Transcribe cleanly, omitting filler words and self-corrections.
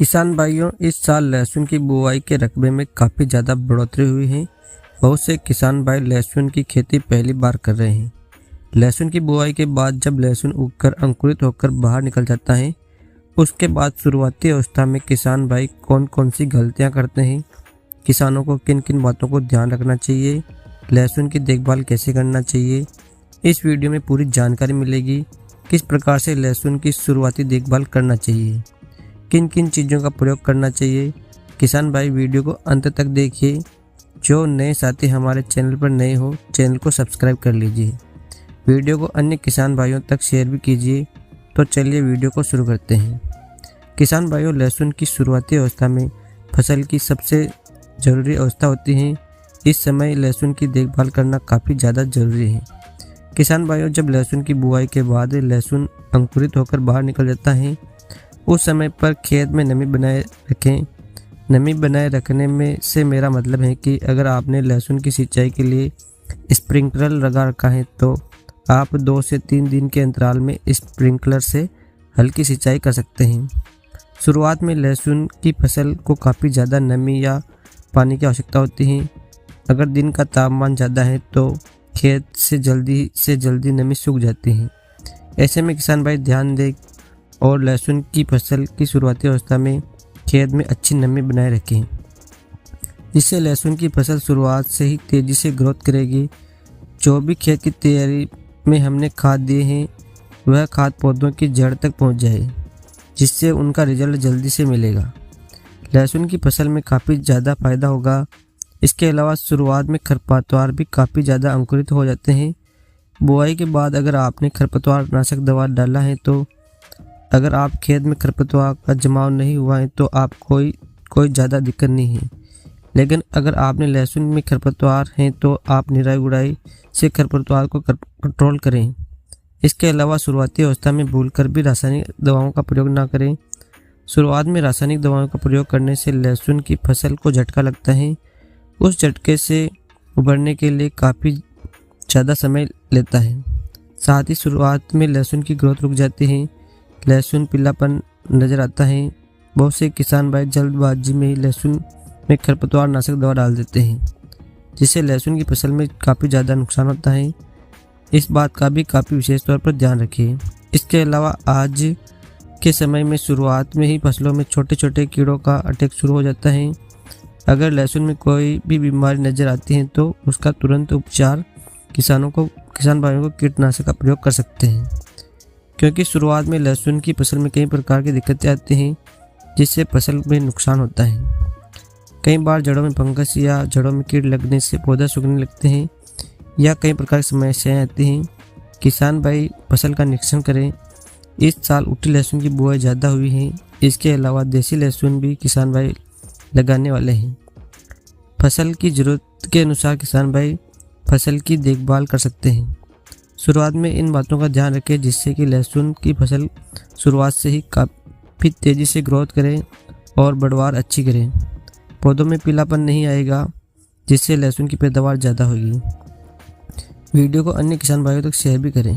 किसान भाइयों, इस साल लहसुन की बुआई के रकबे में काफ़ी ज़्यादा बढ़ोतरी हुई है। बहुत से किसान भाई लहसुन की खेती पहली बार कर रहे हैं। लहसुन की बुआई के बाद जब लहसुन उगकर अंकुरित होकर बाहर निकल जाता है, उसके बाद शुरुआती अवस्था में किसान भाई कौन कौन सी गलतियां करते हैं, किसानों को किन किन बातों को ध्यान रखना चाहिए, लहसुन की देखभाल कैसे करना चाहिए, इस वीडियो में पूरी जानकारी मिलेगी। किस प्रकार से लहसुन की शुरुआती देखभाल करना चाहिए, किन किन चीज़ों का प्रयोग करना चाहिए। किसान भाई वीडियो को अंत तक देखिए। जो नए साथी हमारे चैनल पर नए हो, चैनल को सब्सक्राइब कर लीजिए। वीडियो को अन्य किसान भाइयों तक शेयर भी कीजिए। तो चलिए वीडियो को शुरू करते हैं। किसान भाइयों, लहसुन की शुरुआती अवस्था में फसल की सबसे ज़रूरी अवस्था होती है। इस समय लहसुन की देखभाल करना काफ़ी ज़्यादा ज़रूरी है। किसान भाइयों, जब लहसुन की बुआई के बाद लहसुन अंकुरित होकर बाहर निकल जाता है, उस समय पर खेत में नमी बनाए रखें। नमी बनाए रखने में से मेरा मतलब है कि अगर आपने लहसुन की सिंचाई के लिए स्प्रिंकलर लगा रखा है तो आप 2 से 3 दिन के अंतराल में स्प्रिंकलर से हल्की सिंचाई कर सकते हैं। शुरुआत में लहसुन की फसल को काफ़ी ज़्यादा नमी या पानी की आवश्यकता होती है। अगर दिन का तापमान ज़्यादा है तो खेत से जल्दी नमी सूख जाती है। ऐसे में किसान भाई ध्यान दें और लहसुन की फसल की शुरुआती अवस्था में खेत में अच्छी नमी बनाए रखें, जिससे लहसुन की फसल शुरुआत से ही तेज़ी से ग्रोथ करेगी। जो भी खेत की तैयारी में हमने खाद दिए हैं, वह खाद पौधों की जड़ तक पहुंच जाए, जिससे उनका रिजल्ट जल्दी से मिलेगा। लहसुन की फसल में काफ़ी ज़्यादा फायदा होगा। इसके अलावा शुरुआत में खरपतवार भी काफ़ी ज़्यादा अंकुरित हो जाते हैं। बुआई के बाद अगर आपने खरपतवार नाशक दवा डाला है तो अगर आप खेत में खरपतवार का जमाव नहीं हुआ है तो आप कोई ज़्यादा दिक्कत नहीं है। लेकिन अगर आपने लहसुन में खरपतवार हैं तो आप निराई गुड़ाई से खरपतवार को कंट्रोल करें। इसके अलावा शुरुआती अवस्था में भूलकर भी रासायनिक दवाओं का प्रयोग ना करें। शुरुआत में रासायनिक दवाओं का प्रयोग करने से लहसुन की फसल को झटका लगता है। उस झटके से उभरने के लिए काफ़ी ज़्यादा समय लेता है। साथ ही शुरुआत में लहसुन की ग्रोथ रुक जाती है, लहसुन पीलापन नज़र आता है। बहुत से किसान भाई जल्दबाजी में ही लहसुन में खरपतवार नाशक दवा डाल देते हैं, जिससे लहसुन की फसल में काफ़ी ज़्यादा नुकसान होता है। इस बात का भी काफ़ी विशेष तौर पर ध्यान रखिए। इसके अलावा आज के समय में शुरुआत में ही फसलों में छोटे छोटे कीड़ों का अटैक शुरू हो जाता है। अगर लहसुन में कोई भी बीमारी नज़र आती है तो उसका तुरंत उपचार किसान भाइयों को कीटनाशक का प्रयोग कर सकते हैं, क्योंकि शुरुआत में लहसुन की फसल में कई प्रकार की दिक्कतें आती हैं, जिससे फसल में नुकसान होता है। कई बार जड़ों में फंगस या जड़ों में कीट लगने से पौधा सूखने लगते हैं या कई प्रकार की समस्याएं आती हैं। किसान भाई फसल का निरीक्षण करें। इस साल उठी लहसुन की बुआई ज़्यादा हुई है। इसके अलावा देसी लहसुन भी किसान भाई लगाने वाले हैं। फसल की ज़रूरत के अनुसार किसान भाई फसल की देखभाल कर सकते हैं। शुरुआत में इन बातों का ध्यान रखें, जिससे कि लहसुन की फसल शुरुआत से ही काफ़ी तेज़ी से ग्रोथ करें और बढ़वार अच्छी करें। पौधों में पीलापन नहीं आएगा, जिससे लहसुन की पैदावार ज़्यादा होगी। वीडियो को अन्य किसान भाइयों तक शेयर भी करें।